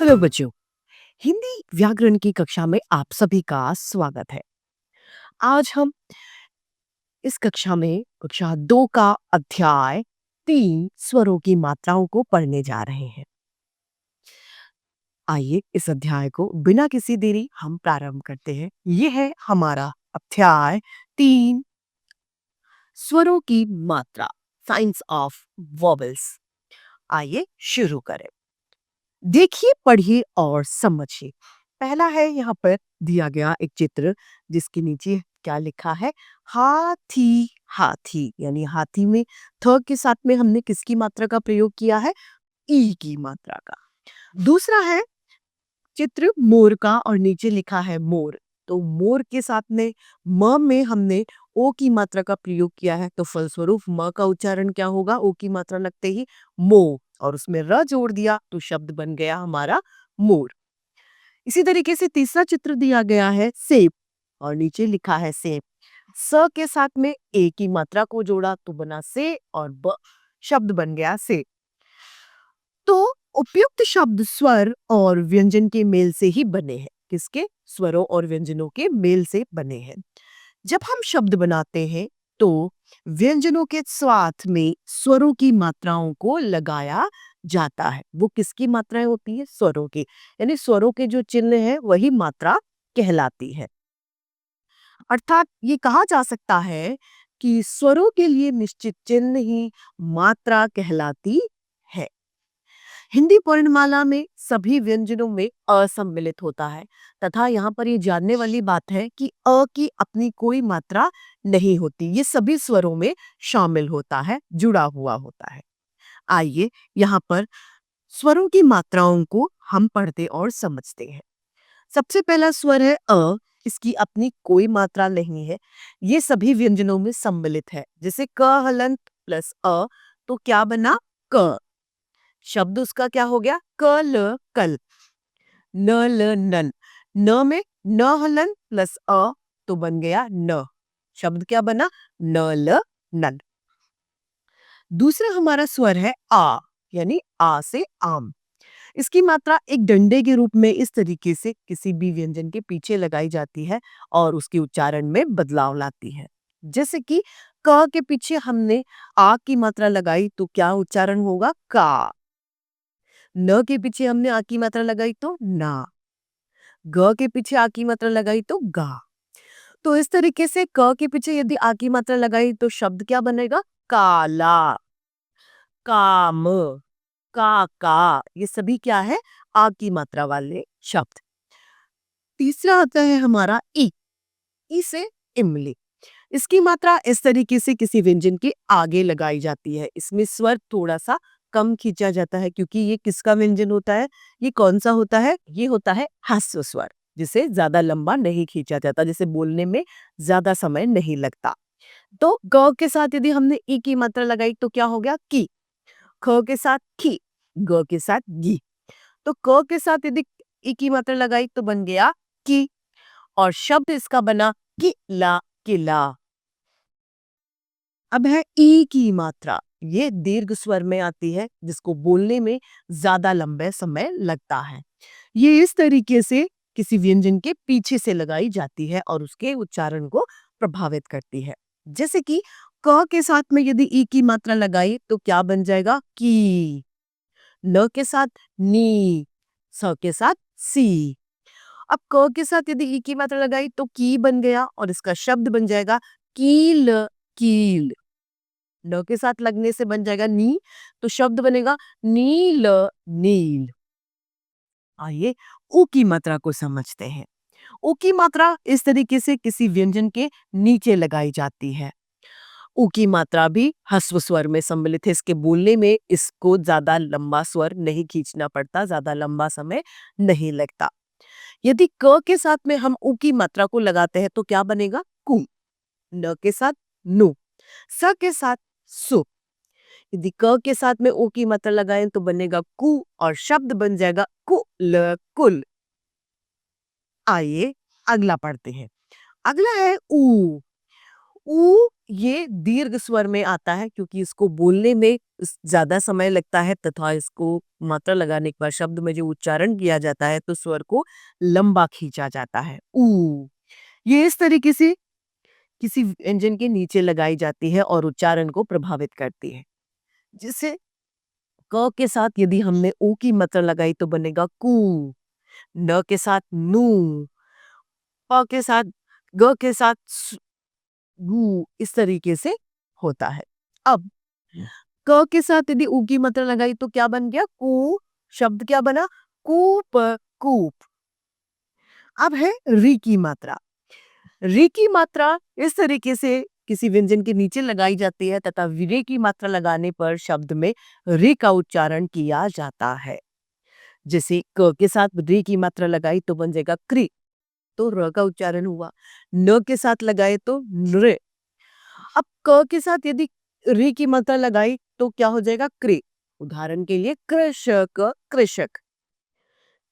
Hello बच्चों। हिंदी व्याकरण की कक्षा में आप सभी का स्वागत है। आज हम इस कक्षा में कक्षा 2 का अध्याय 3 स्वरों की मात्राओं को पढ़ने जा रहे हैं। आइए इस अध्याय को बिना किसी देरी हम प्रारंभ करते हैं। यह है हमारा अध्याय 3 स्वरों की मात्रा, साइंस ऑफ वॉवेल्स। आइए शुरू करें। देखिए, पढ़िए और समझिए। पहला है यहाँ पर दिया गया एक चित्र जिसके नीचे क्या लिखा है? हाथी। हाथी यानी हाथी में थ के साथ में हमने किसकी मात्रा का प्रयोग किया है? ई की मात्रा का। दूसरा है चित्र मोर का और नीचे लिखा है मोर। तो मोर के साथ में में हमने ओ की मात्रा का प्रयोग किया है, तो फलस्वरूप म का उच्चारण क्या होगा? ओ की मात्रा लगते ही मो, और उसमें र जोड़ दिया तो शब्द बन गया हमारा मोर। इसी तरीके से तीसरा चित्र दिया गया है सेब और नीचे लिखा है सेब। स के साथ में ए की मात्रा को जोड़ा तो बना से और ब, शब्द बन गया से। तो उपयुक्त शब्द स्वर और व्यंजन के मेल से ही बने हैं। किसके? स्वरों और व्यंजनों के मेल से बने हैं। जब हम शब्द बनाते हैं तो व्यंजनों के साथ में स्वरों की मात्राओं को लगाया जाता है। वो किसकी मात्राएं होती है? स्वरों की। यानी स्वरों के जो चिन्ह है वही मात्रा कहलाती है। अर्थात ये कहा जा सकता है कि स्वरों के लिए निश्चित चिन्ह ही मात्रा कहलाती है। हिंदी वर्णमाला में सभी व्यंजनों में अ सम्मिलित होता है तथा यहाँ पर ये जानने वाली बात है कि अ की अपनी कोई मात्रा नहीं होती। ये सभी स्वरों में शामिल होता है, जुड़ा हुआ होता है। आइए यहाँ पर स्वरों की मात्राओं को हम पढ़ते और समझते हैं। सबसे पहला स्वर है अ। इसकी अपनी कोई मात्रा नहीं है। ये सभी व्यंजनों में सम्मिलित है। जैसे क हलंत प्लस अ तो क्या बना? क। शब्द उसका क्या हो गया? क ल कल। न ल नन। न में न हलन प्लस अ तो बन गया न। शब्द क्या बना? न ल नन। दूसरा हमारा स्वर है आ, यानी आ से आम। इसकी मात्रा एक डंडे के रूप में इस तरीके से किसी भी व्यंजन के पीछे लगाई जाती है और उसके उच्चारण में बदलाव लाती है। जैसे कि क के पीछे हमने आ की मात्रा लगाई तो क्या उच्चारण होगा? का। न के पीछे हमने आ की मात्रा लगाई तो ना। ग के पीछे आ की मात्रा लगाई तो गा। तो इस तरीके से क के पीछे यदि आ की मात्रा लगाई तो शब्द क्या बनेगा? काला, काम, काका। ये सभी क्या है? आ की मात्रा वाले शब्द। तीसरा आता है हमारा ई। ई से इमली। इसकी मात्रा इस तरीके से किसी व्यंजन के आगे लगाई जाती है। इसमें स्वर थोड़ा सा कम खींचा जाता है क्योंकि ये किसका व्यंजन होता है? ये कौन सा होता है? ये होता है ह्रस्व स्वर, जिसे ज्यादा लंबा नहीं खींचा जाता, जिसे बोलने में ज्यादा समय नहीं लगता। तो ग के साथ यदि हमने ई की मात्रा लगाई तो क्या हो गया? की। ख के साथ खी। ग के साथ गी। तो क के साथ यदि ई की मात्रा लगाई तो बन गया की, और शब्द इसका बना किला, किला। अब है ई की मात्रा। ये दीर्घ स्वर में आती है जिसको बोलने में ज्यादा लंबे समय लगता है। ये इस तरीके से किसी व्यंजन के पीछे से लगाई जाती है और उसके उच्चारण को प्रभावित करती है। जैसे कि क के साथ में यदि ई की मात्रा लगाई तो क्या बन जाएगा? की। न के साथ नी। स के साथ सी। अब क के साथ यदि ई की मात्रा लगाई तो की बन गया और इसका शब्द बन जाएगा कील, कील। न के साथ लगने से बन जाएगा नी, तो शब्द बनेगा नील, नील। आइए ऊ की मात्रा को समझते हैं। ऊ की मात्रा इस तरीके से किसी व्यंजन के नीचे लगाई जाती है। ऊ की मात्रा भी ह्रस्व स्वर में सम्मिलित है। इसके बोलने में इसको ज्यादा लंबा स्वर नहीं खींचना पड़ता, ज्यादा लंबा समय नहीं लगता। यदि क के साथ में हम ऊ की मात्रा को लगाते हैं तो क्या बनेगा? कु। न के साथ नु। स के साथ सु। यदि क के साथ में ओ की मात्रा लगाएं तो बनेगा कु और शब्द बन जाएगा कुल, कुल। आइए अगला पढ़ते हैं। अगला है ऊ। ऊ ये दीर्घ स्वर में आता है क्योंकि इसको बोलने में ज्यादा समय लगता है तथा इसको मात्रा लगाने के बाद शब्द में जो उच्चारण किया जाता है तो स्वर को लंबा खींचा जाता है। ऊ ये इस तरीके से किसी व्यंजन के नीचे लगाई जाती है और उच्चारण को प्रभावित करती है। जैसे क के साथ यदि हमने ऊ की मात्रा लगाई तो बनेगा कू, न के साथ नू, प के साथ ग के साथ गू, इस तरीके से होता है। अब क के साथ यदि ऊ की मात्रा लगाई तो क्या बन गया? कू। शब्द क्या बना? कूप, कूप। अब है री की मात्रा। री की मात्रा इस तरीके से किसी व्यंजन के नीचे लगाई जाती है तथा रे की मात्रा लगाने पर शब्द में रे का उच्चारण किया जाता है। जैसे क के साथ रे की मात्रा लगाई तो बन जाएगा क्री, तो र का उच्चारण हुआ। न के साथ लगाए तो नृ। अब क के साथ यदि रे की मात्रा लगाई तो क्या हो जाएगा? क्रे। उदाहरण के लिए कृषक, कृषक।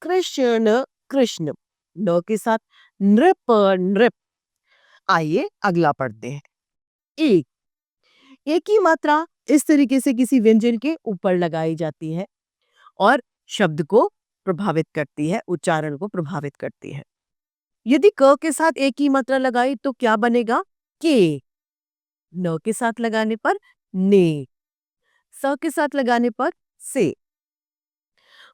कृष्ण, कृष्ण। न के साथ नृप, नृप। आइए अगला पढ़ते हैं। एक एक ही मात्रा इस तरीके से किसी व्यंजन के ऊपर लगाई जाती है और शब्द को प्रभावित करती है, उच्चारण को प्रभावित करती है। यदि क के साथ एक ही मात्रा लगाई तो क्या बनेगा? के। न के साथ लगाने पर ने, स के साथ लगाने पर से।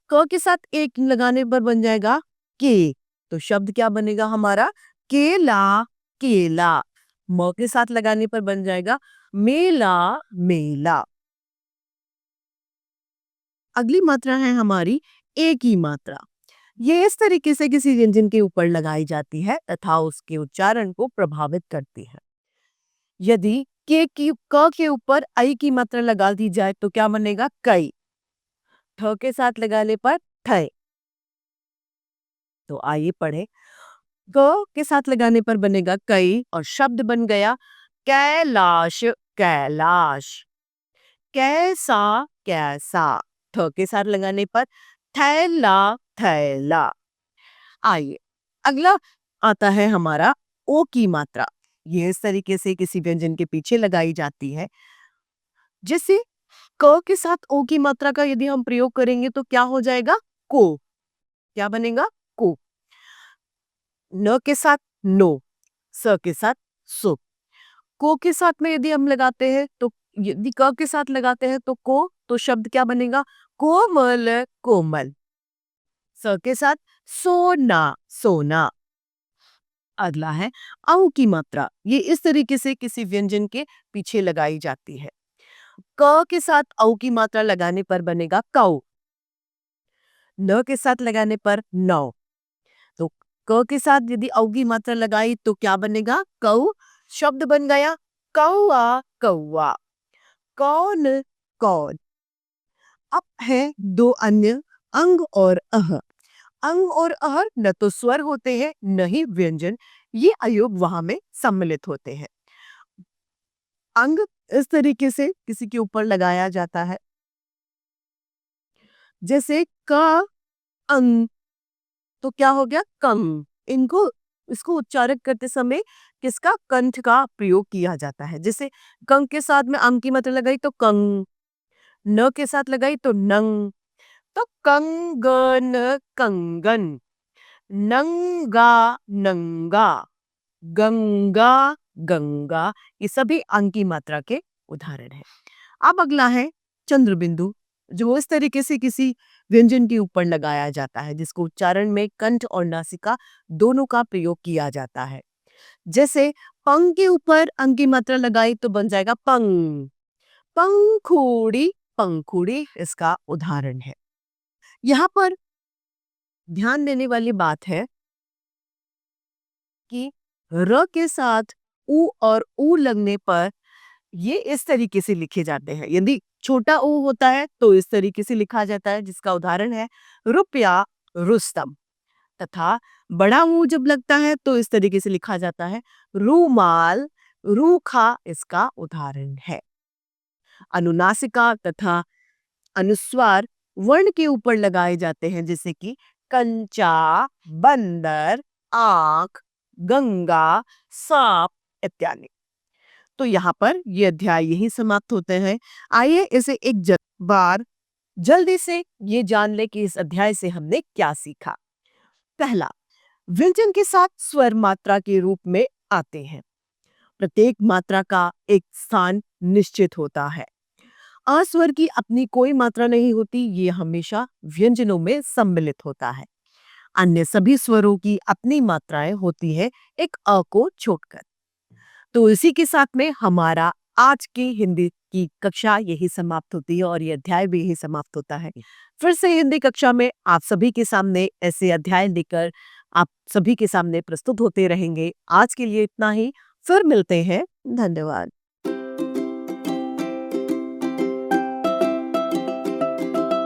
क के साथ एक लगाने पर बन जाएगा के, तो शब्द क्या बनेगा हमारा? केला, केला। म के साथ लगाने पर बन जाएगा मेला, मेला। अगली मात्रा है हमारी ए की मात्रा। ये इस तरीके से किसी व्यंजन के ऊपर लगाई जाती है तथा उसके उच्चारण को प्रभावित करती है। यदि के क के ऊपर आई की मात्रा लगा दी जाए तो क्या बनेगा? कई। ठ के साथ लगाने पर ठय। तो आइए पढ़े। क के साथ लगाने पर बनेगा कई और शब्द बन गया कैलाश, कैलाश। कैसा, कैसा। थ के साथ लगाने पर थैला, थैला। आइए अगला आता है हमारा ओ की मात्रा। ये इस तरीके से किसी व्यंजन के पीछे लगाई जाती है। जैसे क के साथ ओ की मात्रा का यदि हम प्रयोग करेंगे तो क्या हो जाएगा? को। क्या बनेगा? को। न के साथ नो, स के साथ सो। को के साथ में यदि हम लगाते हैं तो यदि क के साथ लगाते हैं तो को, तो शब्द क्या बनेगा? कोमल, कोमल। स के साथ सोना, सोना। अगला है औ की मात्रा। ये इस तरीके से किसी व्यंजन के पीछे लगाई जाती है। क के साथ औ की मात्रा लगाने पर बनेगा कौ। न के साथ लगाने पर नौ। तो क के साथ यदि औ की मात्रा लगाई तो क्या बनेगा? कौ। शब्द बन गया कौआ, कौआ। कौन, कौन। अब है दो अन्य अंग और अह। अंग और अह न तो स्वर होते हैं न ही व्यंजन, ये अयोग वहां में सम्मिलित होते हैं। अंग इस तरीके से किसी के ऊपर लगाया जाता है, जैसे क अंग, तो क्या हो गया? कम। इनको इसको उच्चारित करते समय किसका? कंठ का प्रयोग किया जाता है। जैसे कंग के साथ में अंग की मात्रा लगाई तो कंग, न के साथ लगाई तो नंग, तो कंगन, कंगन। नंगा, नंगा। गंगा, गंगा। ये सभी अंग की मात्रा के उदाहरण हैं। अब अगला है चंद्र बिंदु, जो इस तरीके से किसी व्यंजन के ऊपर लगाया जाता है जिसको उच्चारण में कंठ और नासिका दोनों का प्रयोग किया जाता है। जैसे पंग के ऊपर अंग की मात्रा लगाई तो बन जाएगा पंग। पंखुड़ी, पंखुड़ी इसका उदाहरण है। यहाँ पर ध्यान देने वाली बात है कि र के साथ उ और ऊ लगने पर ये इस तरीके से लिखे जाते हैं। यदि छोटा ऊ होता है तो इस तरीके से लिखा जाता है, जिसका उदाहरण है रुपया, रुस्तम। तथा बड़ा ऊ जब लगता है तो इस तरीके से लिखा जाता है रूमाल, रूखा इसका उदाहरण है। अनुनासिका तथा अनुस्वार वर्ण के ऊपर लगाए जाते हैं, जैसे कि कंचा, बंदर, आंख, गंगा, सांप इत्यादि। तो यहाँ पर ये अध्याय यही समाप्त होते हैं। आइए इसे एक बार जल्दी से ये जान ले कि इस अध्याय से हमने क्या सीखा। पहला, व्यंजन के साथ स्वर मात्रा के रूप में आते हैं। प्रत्येक मात्रा का एक स्थान निश्चित होता है। अस्वर की अपनी कोई मात्रा नहीं होती, ये हमेशा व्यंजनों में सम्मिलित होता है। अन्य सभी स्वरों की अपनी मात्राएं होती है, एक अ को छोड़कर। तो इसी के साथ में हमारा आज की हिंदी की कक्षा यही समाप्त होती है और ये अध्याय भी यही समाप्त होता है। फिर से हिंदी कक्षा में आप सभी के सामने ऐसे अध्याय लेकर आप सभी के सामने प्रस्तुत होते रहेंगे। आज के लिए इतना ही, फिर मिलते हैं। धन्यवाद।